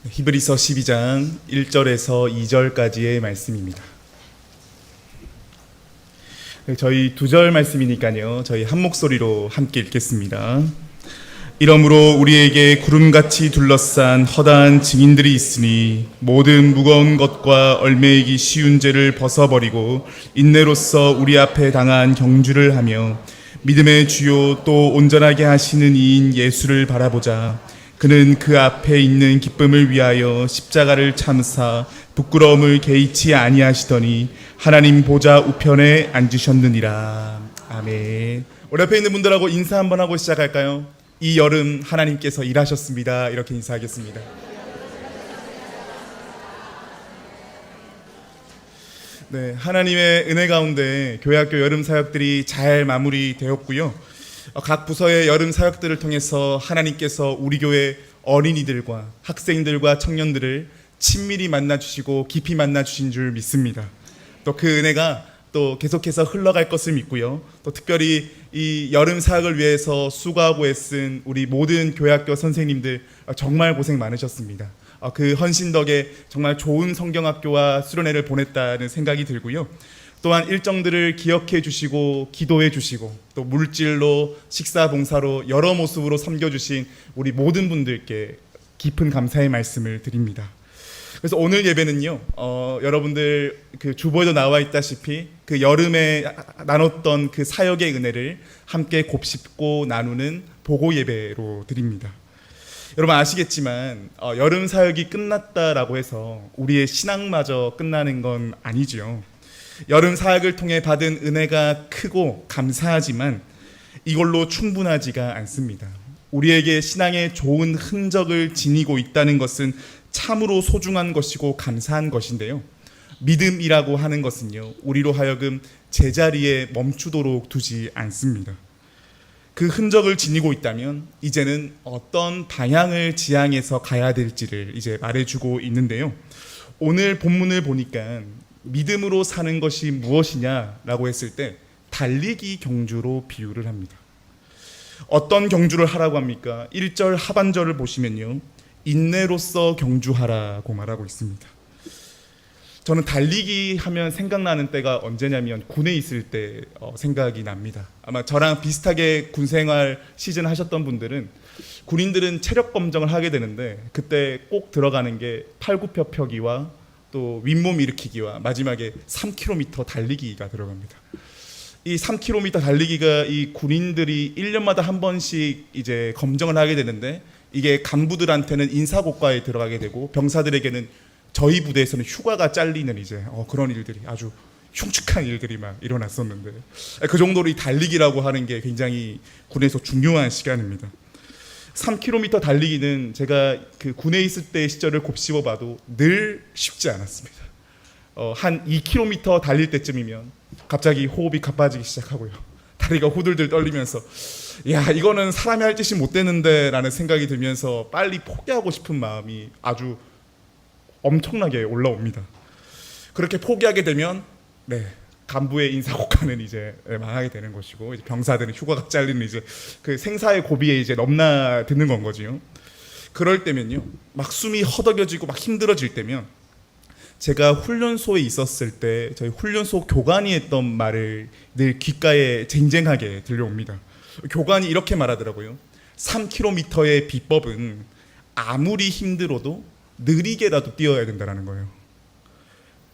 히브리서 12장 1절에서 2절까지의 말씀입니다. 저희 2절 말씀이니까요. 저희 한 목소리로 함께 읽겠습니다. 이러므로 우리에게 구름같이 둘러싼 허다한 증인들이 있으니 모든 무거운 것과 얽매이기 쉬운 죄를 벗어버리고 인내로써 우리 앞에 당한 경주를 하며 믿음의 주요 또 온전하게 하시는 이인 예수를 바라보자. 그는 그 앞에 있는 기쁨을 위하여 십자가를 참사 부끄러움을 개의치 아니하시더니 하나님 보좌 우편에 앉으셨느니라. 아멘. 우리 앞에 있는 분들하고 인사 한번 하고 시작할까요? 이 여름 하나님께서 일하셨습니다. 이렇게 인사하겠습니다. 네, 하나님의 은혜 가운데 교회학교 여름 사역들이 잘 마무리되었고요. 각 부서의 여름 사역들을 통해서 하나님께서 우리 교회 어린이들과 학생들과 청년들을 친밀히 만나주시고 깊이 만나주신 줄 믿습니다. 또 그 은혜가 또 계속해서 흘러갈 것을 믿고요. 또 특별히 이 여름 사역을 위해서 수고하고 애쓴 우리 모든 교회학교 선생님들 정말 고생 많으셨습니다. 그 헌신 덕에 정말 좋은 성경학교와 수련회를 보냈다는 생각이 들고요. 또한 일정들을 기억해 주시고 기도해 주시고 또 물질로 식사 봉사로 여러 모습으로 섬겨주신 우리 모든 분들께 깊은 감사의 말씀을 드립니다. 그래서 오늘 예배는요, 여러분들 그 주보에도 나와 있다시피 그 여름에 나눴던 그 사역의 은혜를 함께 곱씹고 나누는 보고 예배로 드립니다. 여러분 아시겠지만 여름 사역이 끝났다라고 해서 우리의 신앙마저 끝나는 건 아니죠. 여름 사역을 통해 받은 은혜가 크고 감사하지만 이걸로 충분하지가 않습니다. 우리에게 신앙의 좋은 흔적을 지니고 있다는 것은 참으로 소중한 것이고 감사한 것인데요. 믿음이라고 하는 것은요, 우리로 하여금 제자리에 멈추도록 두지 않습니다. 그 흔적을 지니고 있다면 이제는 어떤 방향을 지향해서 가야 될지를 이제 말해주고 있는데요. 오늘 본문을 보니까 믿음으로 사는 것이 무엇이냐라고 했을 때 달리기 경주로 비유를 합니다. 어떤 경주를 하라고 합니까? 1절 하반절을 보시면요, 인내로써 경주하라고 말하고 있습니다. 저는 달리기 하면 생각나는 때가 언제냐면 군에 있을 때 생각이 납니다. 아마 저랑 비슷하게 군생활 시즌 하셨던 분들은 군인들은 체력 검정을 하게 되는데 그때 꼭 들어가는 게 팔굽혀펴기와 또 윗몸 일으키기와 마지막에 3km 달리기가 들어갑니다. 이 3km 달리기가 이 군인들이 1년마다 한 번씩 이제 검정을 하게 되는데 이게 간부들한테는 인사고과에 들어가게 되고 병사들에게는 저희 부대에서는 휴가가 잘리는 이제 그런 일들이 아주 흉측한 일들이 막 일어났었는데 그 정도로 이 달리기라고 하는 게 굉장히 군에서 중요한 시간입니다. 3km 달리기는 제가 그 군에 있을 때 시절을 곱씹어 봐도 늘 쉽지 않았습니다. 한 2km 달릴 때쯤이면 갑자기 호흡이 가빠지기 시작하고요. 다리가 후들들 떨리면서 야, 이거는 사람이 할 짓이 못 되는데 라는 생각이 들면서 빨리 포기하고 싶은 마음이 아주 엄청나게 올라옵니다. 그렇게 포기하게 되면 간부의 인사고과는 이제 망하게 되는 것이고 이제 병사들은 휴가가 잘리는 이제 그 생사의 고비에 이제 넘나드는 건 거지요. 그럴 때면요, 막 숨이 허덕여지고 막 힘들어질 때면 제가 훈련소에 있었을 때 저희 훈련소 교관이 했던 말을 늘 귓가에 쟁쟁하게 들려옵니다. 교관이 이렇게 말하더라고요. 3km의 비법은 아무리 힘들어도 느리게라도 뛰어야 된다는 거예요.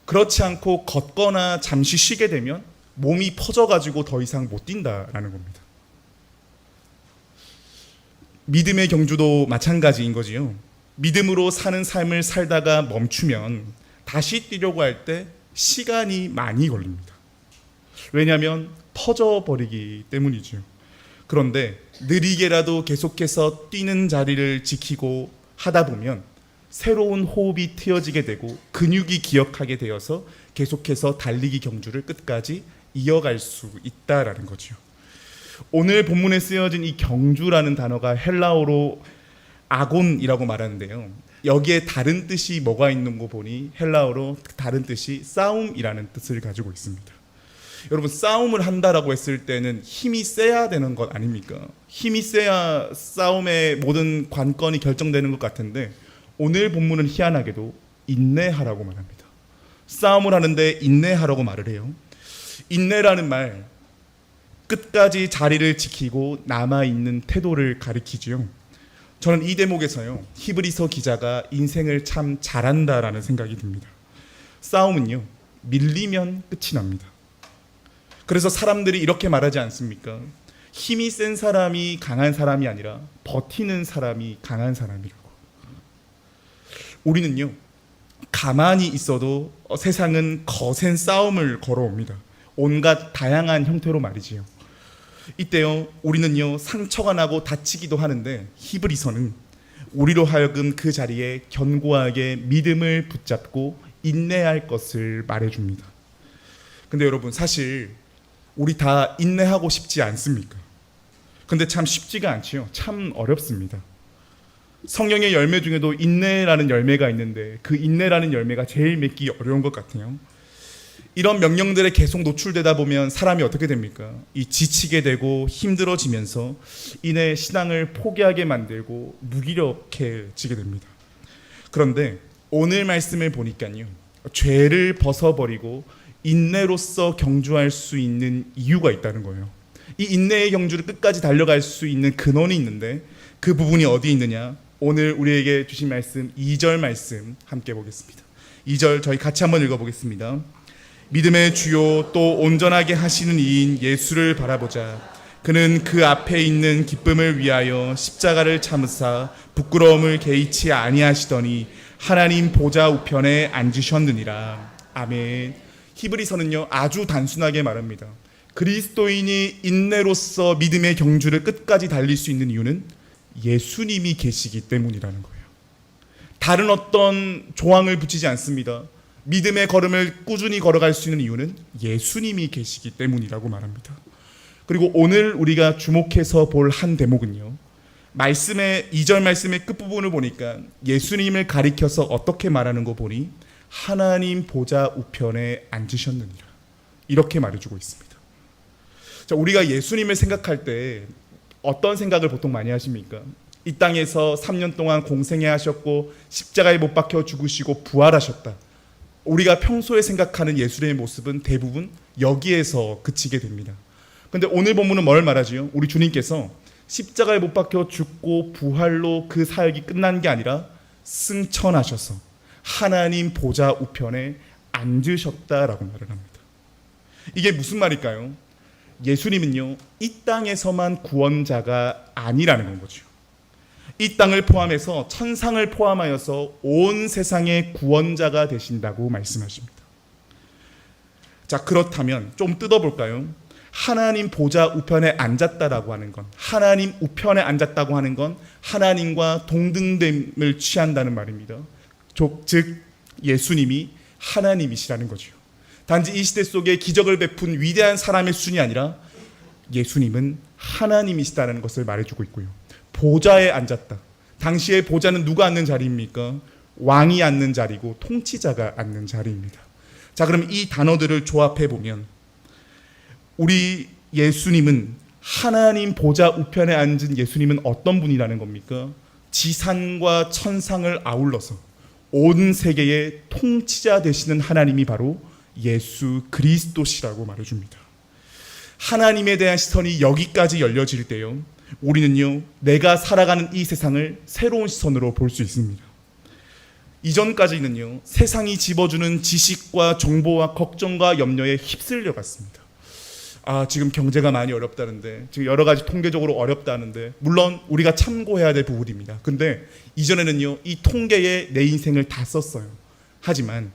그렇지 않고 걷거나 잠시 쉬게 되면 몸이 퍼져가지고 더 이상 못 뛴다라는 겁니다. 믿음의 경주도 마찬가지인 거지요. 믿음으로 사는 삶을 살다가 멈추면 다시 뛰려고 할 때 시간이 많이 걸립니다. 왜냐하면 퍼져버리기 때문이죠. 그런데 느리게라도 계속해서 뛰는 자리를 지키고 하다 보면 새로운 호흡이 트여지게 되고 근육이 기억하게 되어서 계속해서 달리기 경주를 끝까지 이어갈 수 있다라는 거죠. 오늘 본문에 쓰여진 이 경주라는 단어가 헬라어로 아곤이라고 말하는데요. 여기에 다른 뜻이 뭐가 있는 거 보니 헬라어로 다른 뜻이 싸움이라는 뜻을 가지고 있습니다. 여러분, 싸움을 한다라고 했을 때는 힘이 세야 되는 것 아닙니까? 힘이 세야 싸움의 모든 관건이 결정되는 것 같은데 오늘 본문은 희한하게도 인내하라고 말합니다. 싸움을 하는데 인내하라고 말을 해요. 인내라는 말, 끝까지 자리를 지키고 남아있는 태도를 가리키지요. 저는 이 대목에서요, 히브리서 기자가 인생을 참 잘한다라는 생각이 듭니다. 싸움은요, 밀리면 끝이 납니다. 그래서 사람들이 이렇게 말하지 않습니까? 힘이 센 사람이 강한 사람이 아니라 버티는 사람이 강한 사람이라고. 우리는요, 가만히 있어도 세상은 거센 싸움을 걸어옵니다. 온갖 다양한 형태로 말이지요. 이때요, 우리는요, 상처가 나고 다치기도 하는데 히브리서는 우리로 하여금 그 자리에 견고하게 믿음을 붙잡고 인내할 것을 말해줍니다. 근데 여러분, 사실 우리 다 인내하고 싶지 않습니까? 근데 참 쉽지가 않지요. 참 어렵습니다. 성령의 열매 중에도 인내라는 열매가 있는데 그 인내라는 열매가 제일 맺기 어려운 것 같아요. 이런 명령들에 계속 노출되다 보면 사람이 어떻게 됩니까? 이 지치게 되고 힘들어지면서 이내 신앙을 포기하게 만들고 무기력해지게 됩니다. 그런데 오늘 말씀을 보니까요, 죄를 벗어버리고 인내로서 경주할 수 있는 이유가 있다는 거예요. 이 인내의 경주를 끝까지 달려갈 수 있는 근원이 있는데 그 부분이 어디 있느냐? 오늘 우리에게 주신 말씀 2절 말씀 함께 보겠습니다. 2절 저희 같이 한번 읽어보겠습니다. 믿음의 주요 또 온전하게 하시는 이인 예수를 바라보자. 그는 그 앞에 있는 기쁨을 위하여 십자가를 참으사 부끄러움을 개의치 아니하시더니 하나님 보좌 우편에 앉으셨느니라. 아멘. 히브리서는요, 아주 단순하게 말합니다. 그리스도인이 인내로서 믿음의 경주를 끝까지 달릴 수 있는 이유는 예수님이 계시기 때문이라는 거예요. 다른 어떤 조항을 붙이지 않습니다. 믿음의 걸음을 꾸준히 걸어갈 수 있는 이유는 예수님이 계시기 때문이라고 말합니다. 그리고 오늘 우리가 주목해서 볼 한 대목은요, 말씀의 2절 말씀의 끝부분을 보니까 예수님을 가리켜서 어떻게 말하는 거 보니 하나님 보좌 우편에 앉으셨느니라, 이렇게 말해주고 있습니다. 자, 우리가 예수님을 생각할 때 어떤 생각을 보통 많이 하십니까? 이 땅에서 3년 동안 공생애 하셨고 십자가에 못 박혀 죽으시고 부활하셨다. 우리가 평소에 생각하는 예수님의 모습은 대부분 여기에서 그치게 됩니다. 그런데 오늘 본문은 뭘 말하지요? 우리 주님께서 십자가에 못 박혀 죽고 부활로 그 사역이 끝난 게 아니라 승천하셔서 하나님 보좌 우편에 앉으셨다라고 말을 합니다. 이게 무슨 말일까요? 예수님은요, 이 땅에서만 구원자가 아니라는 건 거죠. 이 땅을 포함해서 천상을 포함하여서 온 세상의 구원자가 되신다고 말씀하십니다. 자, 그렇다면 좀 뜯어볼까요? 하나님 보좌 우편에 앉았다라고 하는 건, 하나님 우편에 앉았다고 하는 건 하나님과 동등됨을 취한다는 말입니다. 즉 예수님이 하나님이시라는 거죠. 단지 이 시대 속에 기적을 베푼 위대한 사람의 순이 아니라 예수님은 하나님이시다는 것을 말해주고 있고요. 보좌에 앉았다. 당시의 보좌는 누가 앉는 자리입니까? 왕이 앉는 자리고 통치자가 앉는 자리입니다. 자, 그럼 이 단어들을 조합해 보면 우리 예수님은, 하나님 보좌 우편에 앉은 예수님은 어떤 분이라는 겁니까? 지상과 천상을 아울러서 온 세계의 통치자 되시는 하나님이 바로 예수 그리스도시라고 말해줍니다. 하나님에 대한 시선이 여기까지 열려질 때요, 우리는요, 내가 살아가는 이 세상을 새로운 시선으로 볼 수 있습니다. 이전까지는요, 세상이 집어주는 지식과 정보와 걱정과 염려에 휩쓸려 갔습니다. 지금 경제가 많이 어렵다는데, 지금 여러 가지 통계적으로 어렵다는데, 물론 우리가 참고해야 될 부분입니다. 근데 이전에는요, 이 통계에 내 인생을 다 썼어요. 하지만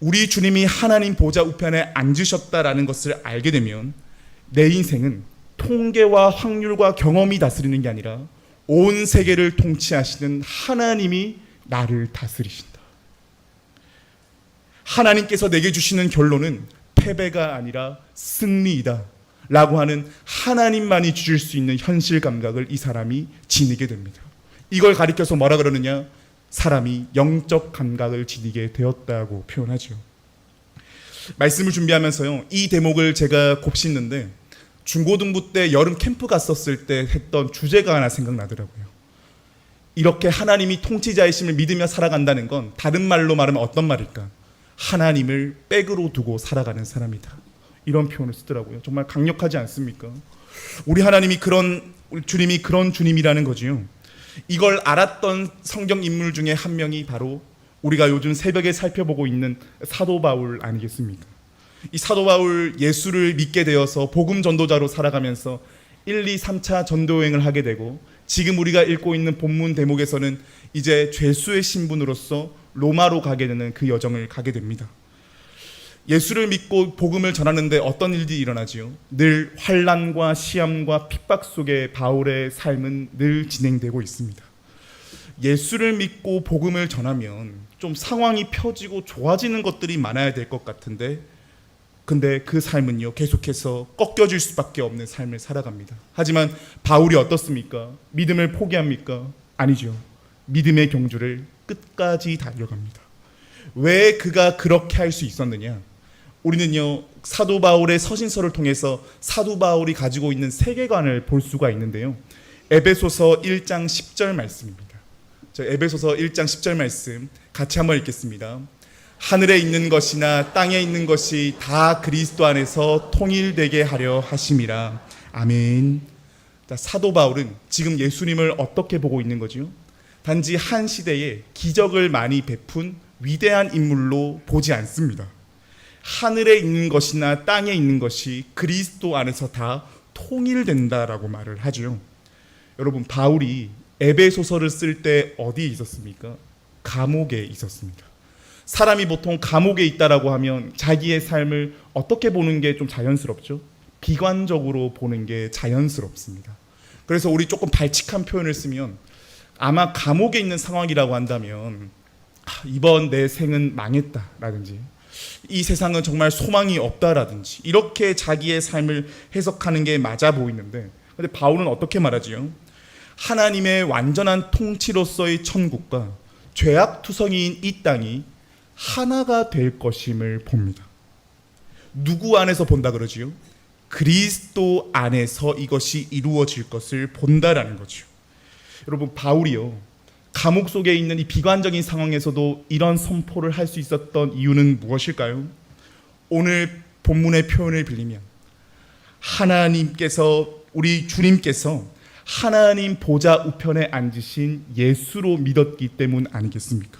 우리 주님이 하나님 보좌 우편에 앉으셨다라는 것을 알게 되면 내 인생은 통계와 확률과 경험이 다스리는 게 아니라 온 세계를 통치하시는 하나님이 나를 다스리신다. 하나님께서 내게 주시는 결론은 패배가 아니라 승리이다 라고 하는 하나님만이 주실 수 있는 현실 감각을 이 사람이 지니게 됩니다. 이걸 가리켜서 뭐라 그러느냐? 사람이 영적 감각을 지니게 되었다고 표현하죠. 말씀을 준비하면서요, 이 대목을 제가 곱씹는데 중고등부 때 여름 캠프 갔었을 때 했던 주제가 하나 생각나더라고요. 이렇게 하나님이 통치자이심을 믿으며 살아간다는 건 다른 말로 말하면 어떤 말일까? 하나님을 백으로 두고 살아가는 사람이다. 이런 표현을 쓰더라고요. 정말 강력하지 않습니까? 우리 주님이 그런 주님이라는 거지요. 이걸 알았던 성경 인물 중에 한 명이 바로 우리가 요즘 새벽에 살펴보고 있는 사도 바울 아니겠습니까? 이 사도 바울 예수를 믿게 되어서 복음 전도자로 살아가면서 1, 2, 3차 전도 여행을 하게 되고 지금 우리가 읽고 있는 본문 대목에서는 이제 죄수의 신분으로서 로마로 가게 되는 그 여정을 가게 됩니다. 예수를 믿고 복음을 전하는데 어떤 일들이 일어나지요? 늘 환난과 시험과 핍박 속에 바울의 삶은 늘 진행되고 있습니다. 예수를 믿고 복음을 전하면 좀 상황이 펴지고 좋아지는 것들이 많아야 될 것 같은데 근데 그 삶은요 계속해서 꺾여질 수밖에 없는 삶을 살아갑니다. 하지만 바울이 어떻습니까? 믿음을 포기합니까? 아니죠. 믿음의 경주를 끝까지 달려갑니다. 왜 그가 그렇게 할 수 있었느냐? 우리는요 사도 바울의 서신서를 통해서 사도 바울이 가지고 있는 세계관을 볼 수가 있는데요. 에베소서 1장 10절 말씀입니다. 저 에베소서 1장 10절 말씀 같이 한번 읽겠습니다. 하늘에 있는 것이나 땅에 있는 것이 다 그리스도 안에서 통일되게 하려 하심이라. 아멘. 사도 바울은 지금 예수님을 어떻게 보고 있는 거죠? 단지 한 시대에 기적을 많이 베푼 위대한 인물로 보지 않습니다. 하늘에 있는 것이나 땅에 있는 것이 그리스도 안에서 다 통일된다라고 말을 하죠. 여러분 바울이 에베소서를 쓸 때 어디에 있었습니까? 감옥에 있었습니다. 사람이 보통 감옥에 있다라고 하면 자기의 삶을 어떻게 보는 게 좀 자연스럽죠? 비관적으로 보는 게 자연스럽습니다. 그래서 우리 조금 발칙한 표현을 쓰면 아마 감옥에 있는 상황이라고 한다면 이번 내 생은 망했다라든지 이 세상은 정말 소망이 없다라든지 이렇게 자기의 삶을 해석하는 게 맞아 보이는데 근데 바울은 어떻게 말하지요? 하나님의 완전한 통치로서의 천국과 죄악투성이인 이 땅이 하나가 될 것임을 봅니다. 누구 안에서 본다 그러지요? 그리스도 안에서 이것이 이루어질 것을 본다라는 거죠. 여러분 바울이요 감옥 속에 있는 이 비관적인 상황에서도 이런 선포를 할 수 있었던 이유는 무엇일까요? 오늘 본문의 표현을 빌리면 하나님께서 우리 주님께서 하나님 보좌 우편에 앉으신 예수로 믿었기 때문 아니겠습니까?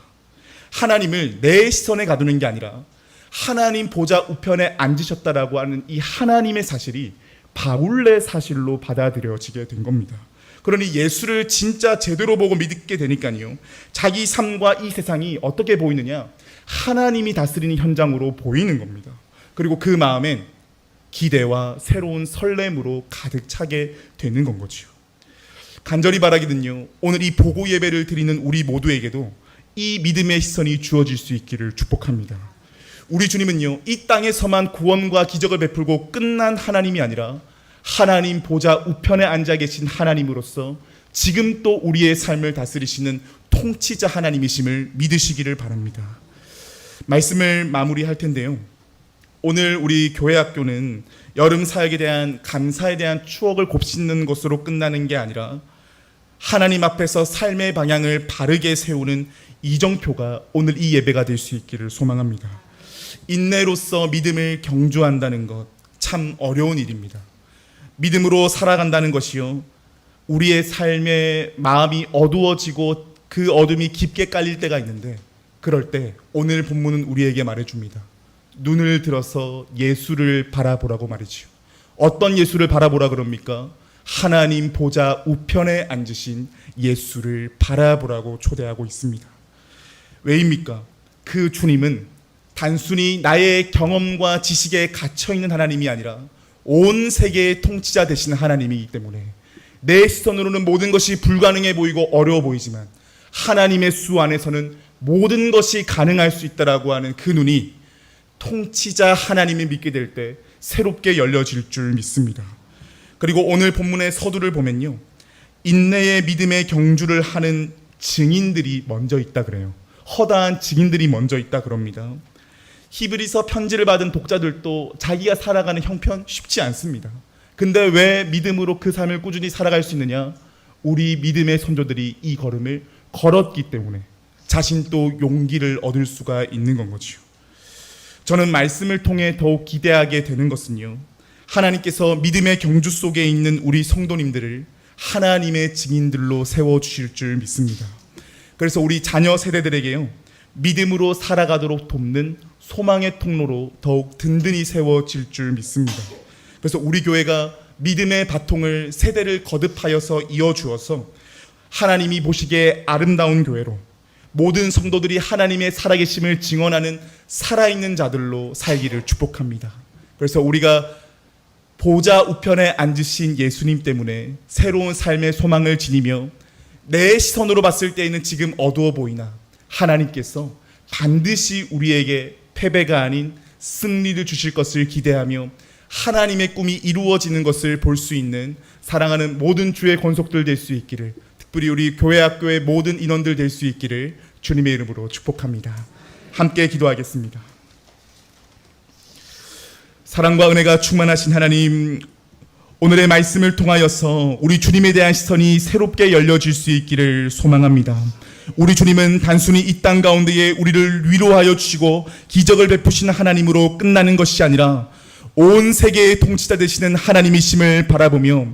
하나님을 내 시선에 가두는 게 아니라 하나님 보좌 우편에 앉으셨다라고 하는 이 하나님의 사실이 바울의 사실로 받아들여지게 된 겁니다. 그러니 예수를 진짜 제대로 보고 믿게 되니까요. 자기 삶과 이 세상이 어떻게 보이느냐? 하나님이 다스리는 현장으로 보이는 겁니다. 그리고 그 마음엔 기대와 새로운 설렘으로 가득 차게 되는 건 거죠. 간절히 바라기는요. 오늘 이 보고 예배를 드리는 우리 모두에게도 이 믿음의 시선이 주어질 수 있기를 축복합니다. 우리 주님은요. 이 땅에서만 구원과 기적을 베풀고 끝난 하나님이 아니라 하나님 보좌 우편에 앉아 계신 하나님으로서 지금 또 우리의 삶을 다스리시는 통치자 하나님이심을 믿으시기를 바랍니다. 말씀을 마무리할 텐데요. 오늘 우리 교회 학교는 여름 사역에 대한 감사에 대한 추억을 곱씹는 것으로 끝나는 게 아니라 하나님 앞에서 삶의 방향을 바르게 세우는 이정표가 오늘 이 예배가 될 수 있기를 소망합니다. 인내로서 믿음을 경주한다는 것 참 어려운 일입니다. 믿음으로 살아간다는 것이요 우리의 삶의 마음이 어두워지고 그 어둠이 깊게 깔릴 때가 있는데 그럴 때 오늘 본문은 우리에게 말해줍니다. 눈을 들어서 예수를 바라보라고 말이지요. 어떤 예수를 바라보라 그럽니까? 하나님 보좌 우편에 앉으신 예수를 바라보라고 초대하고 있습니다. 왜입니까? 그 주님은 단순히 나의 경험과 지식에 갇혀있는 하나님이 아니라 온 세계의 통치자 되시는 하나님이기 때문에 내 시선으로는 모든 것이 불가능해 보이고 어려워 보이지만 하나님의 수 안에서는 모든 것이 가능할 수 있다라고 하는 그 눈이 통치자 하나님을 믿게 될 때 새롭게 열려질 줄 믿습니다. 그리고 오늘 본문의 서두를 보면요. 인내의 믿음의 경주를 하는 증인들이 먼저 있다 그래요. 허다한 증인들이 먼저 있다 그럽니다. 히브리서 편지를 받은 독자들도 자기가 살아가는 형편 쉽지 않습니다. 근데 왜 믿음으로 그 삶을 꾸준히 살아갈 수 있느냐? 우리 믿음의 선조들이 이 걸음을 걸었기 때문에 자신도 용기를 얻을 수가 있는 건 거죠. 저는 말씀을 통해 더욱 기대하게 되는 것은요, 하나님께서 믿음의 경주 속에 있는 우리 성도님들을 하나님의 증인들로 세워주실 줄 믿습니다. 그래서 우리 자녀 세대들에게요, 믿음으로 살아가도록 돕는 소망의 통로로 더욱 든든히 세워질 줄 믿습니다. 그래서 우리 교회가 믿음의 바통을 세대를 거듭하여서 이어주어서 하나님이 보시기에 아름다운 교회로, 모든 성도들이 하나님의 살아계심을 증언하는 살아있는 자들로 살기를 축복합니다. 그래서 우리가 보좌 우편에 앉으신 예수님 때문에 새로운 삶의 소망을 지니며 내 시선으로 봤을 때에는 지금 어두워 보이나 하나님께서 반드시 우리에게 패배가 아닌 승리를 주실 것을 기대하며 하나님의 꿈이 이루어지는 것을 볼 수 있는 사랑하는 모든 주의 권속들 될 수 있기를, 특별히 우리 교회학교의 모든 인원들 될 수 있기를 주님의 이름으로 축복합니다. 함께 기도하겠습니다. 사랑과 은혜가 충만하신 하나님, 오늘의 말씀을 통하여서 우리 주님에 대한 시선이 새롭게 열려질 수 있기를 소망합니다. 우리 주님은 단순히 이 땅 가운데에 우리를 위로하여 주시고 기적을 베푸시는 하나님으로 끝나는 것이 아니라 온 세계의 통치자 되시는 하나님이심을 바라보며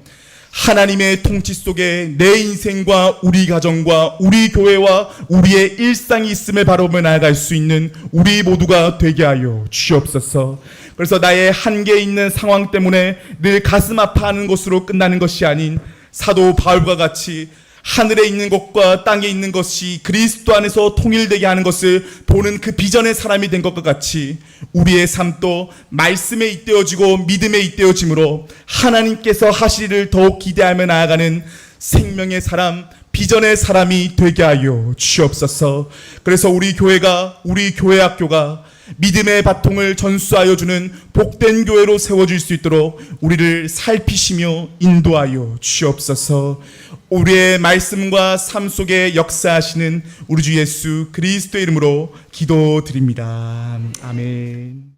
하나님의 통치 속에 내 인생과 우리 가정과 우리 교회와 우리의 일상이 있음을 바라보며 나아갈 수 있는 우리 모두가 되게 하여 주시옵소서. 그래서 나의 한계에 있는 상황 때문에 늘 가슴 아파하는 것으로 끝나는 것이 아닌 사도 바울과 같이 하늘에 있는 것과 땅에 있는 것이 그리스도 안에서 통일되게 하는 것을 보는 그 비전의 사람이 된 것과 같이 우리의 삶도 말씀에 잇대어지고 믿음에 잇대어짐으로 하나님께서 하시리를 더욱 기대하며 나아가는 생명의 사람, 비전의 사람이 되게 하여 주시옵소서. 그래서 우리 교회가, 우리 교회 학교가 믿음의 바통을 전수하여 주는 복된 교회로 세워질 수 있도록 우리를 살피시며 인도하여 주시옵소서. 우리의 말씀과 삶 속에 역사하시는 우리 주 예수 그리스도의 이름으로 기도드립니다. 아멘.